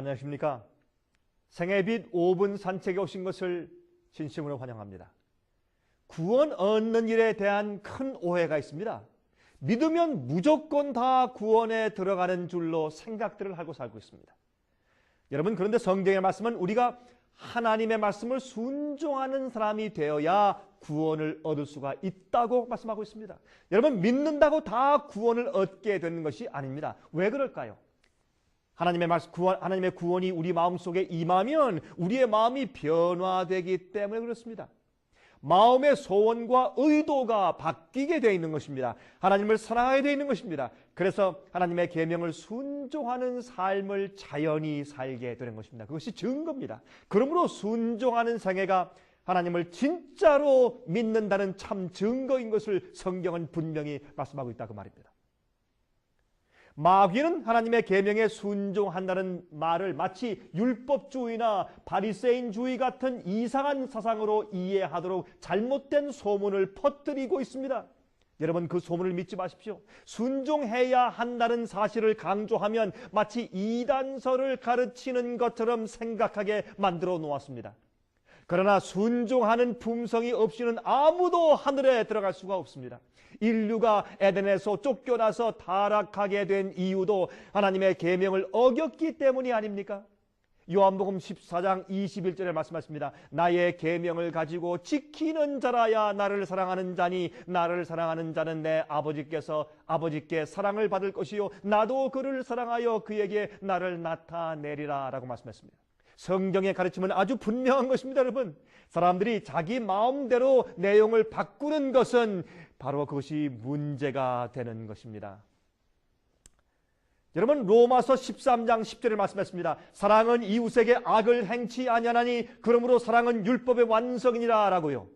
안녕하십니까? 생애빛 5분 산책에 오신 것을 진심으로 환영합니다. 구원 얻는 일에 대한 큰 오해가 있습니다. 믿으면 무조건 다 구원에 들어가는 줄로 생각들을 하고 살고 있습니다. 여러분, 그런데 성경의 말씀은 우리가 하나님의 말씀을 순종하는 사람이 되어야 구원을 얻을 수가 있다고 말씀하고 있습니다. 여러분, 믿는다고 다 구원을 얻게 되는 것이 아닙니다. 왜 그럴까요? 하나님의 구원이 우리 마음속에 임하면 우리의 마음이 변화되기 때문에 그렇습니다. 마음의 소원과 의도가 바뀌게 되어 있는 것입니다. 하나님을 사랑하게 되어 있는 것입니다. 그래서 하나님의 계명을 순종하는 삶을 자연히 살게 되는 것입니다. 그것이 증거입니다. 그러므로 순종하는 생애가 하나님을 진짜로 믿는다는 참 증거인 것을 성경은 분명히 말씀하고 있다고 말입니다. 마귀는 하나님의 계명에 순종한다는 말을 마치 율법주의나 바리새인주의 같은 이상한 사상으로 이해하도록 잘못된 소문을 퍼뜨리고 있습니다. 여러분, 그 소문을 믿지 마십시오. 순종해야 한다는 사실을 강조하면 마치 이단서를 가르치는 것처럼 생각하게 만들어 놓았습니다. 그러나 순종하는 품성이 없이는 아무도 하늘에 들어갈 수가 없습니다. 인류가 에덴에서 쫓겨나서 타락하게 된 이유도 하나님의 계명을 어겼기 때문이 아닙니까? 요한복음 14장 21절에 말씀하십니다. 나의 계명을 가지고 지키는 자라야 나를 사랑하는 자니 나를 사랑하는 자는 내 아버지께 사랑을 받을 것이요 나도 그를 사랑하여 그에게 나를 나타내리라 라고 말씀했습니다. 성경의 가르침은 아주 분명한 것입니다. 여러분, 사람들이 자기 마음대로 내용을 바꾸는 것은 바로 그것이 문제가 되는 것입니다. 여러분, 로마서 13장 10절에 말씀했습니다. 사랑은 이웃에게 악을 행치 아니하나니 그러므로 사랑은 율법의 완성이니라 라고요.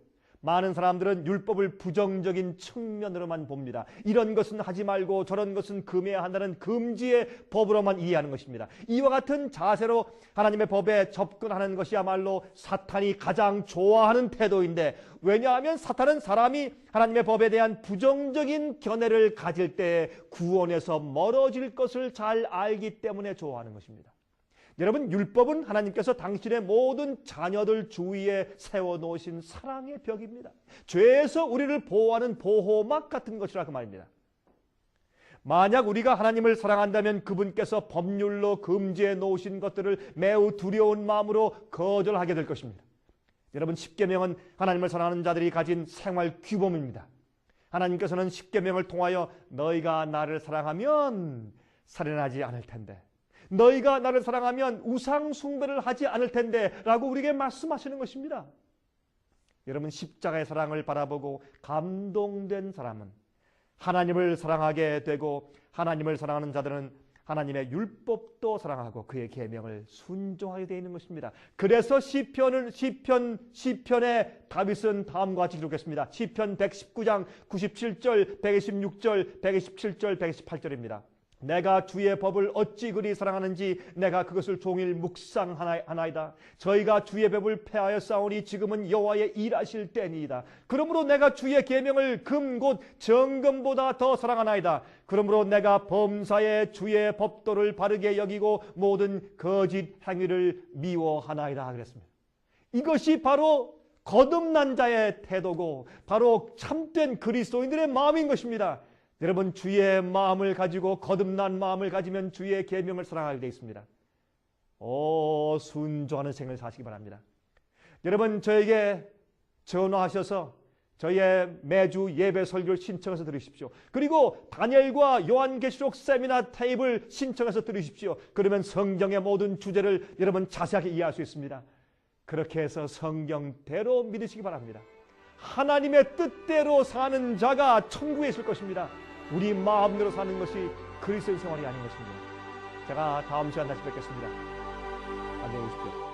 많은 사람들은 율법을 부정적인 측면으로만 봅니다. 이런 것은 하지 말고 저런 것은 금해야 한다는 금지의 법으로만 이해하는 것입니다. 이와 같은 자세로 하나님의 법에 접근하는 것이야말로 사탄이 가장 좋아하는 태도인데, 왜냐하면 사탄은 사람이 하나님의 법에 대한 부정적인 견해를 가질 때 구원에서 멀어질 것을 잘 알기 때문에 좋아하는 것입니다. 여러분, 율법은 하나님께서 당신의 모든 자녀들 주위에 세워놓으신 사랑의 벽입니다. 죄에서 우리를 보호하는 보호막 같은 것이라고 말입니다. 만약 우리가 하나님을 사랑한다면 그분께서 법률로 금지해 놓으신 것들을 매우 두려운 마음으로 거절하게 될 것입니다. 여러분, 십계명은 하나님을 사랑하는 자들이 가진 생활 규범입니다. 하나님께서는 십계명을 통하여 너희가 나를 사랑하면 살인하지 않을 텐데, 너희가 나를 사랑하면 우상 숭배를 하지 않을 텐데 라고 우리에게 말씀하시는 것입니다. 여러분, 십자가의 사랑을 바라보고 감동된 사람은 하나님을 사랑하게 되고, 하나님을 사랑하는 자들은 하나님의 율법도 사랑하고 그의 계명을 순종하게 되어 있는 것입니다. 그래서 시편에 다윗은 다음과 같이 기록했습니다. 시편 119장 97절, 126절, 127절, 128절입니다. 내가 주의 법을 어찌 그리 사랑하는지 내가 그것을 종일 묵상하나이다. 저희가 주의 법을 폐하여 싸우니 지금은 여호와의 일하실 때니이다. 그러므로 내가 주의 계명을 금 곧 정금보다 더 사랑하나이다. 그러므로 내가 범사에 주의 법도를 바르게 여기고 모든 거짓 행위를 미워하나이다 그랬습니다. 이것이 바로 거듭난 자의 태도고 바로 참된 그리스도인들의 마음인 것입니다. 여러분, 주의 마음을 가지고 거듭난 마음을 가지면 주의 계명을 사랑하게 되어 있습니다. 순종하는 생을 사시기 바랍니다. 여러분, 저에게 전화하셔서 저희의 매주 예배 설교를 신청해서 들으십시오. 그리고 다니엘과 요한계시록 세미나 테이프를 신청해서 들으십시오. 그러면 성경의 모든 주제를 여러분 자세하게 이해할 수 있습니다. 그렇게 해서 성경대로 믿으시기 바랍니다. 하나님의 뜻대로 사는 자가 천국에 있을 것입니다. 우리 마음대로 사는 것이 그리스도인 생활이 아닌 것입니다. 제가 다음 시간 다시 뵙겠습니다. 안녕히 계십시오.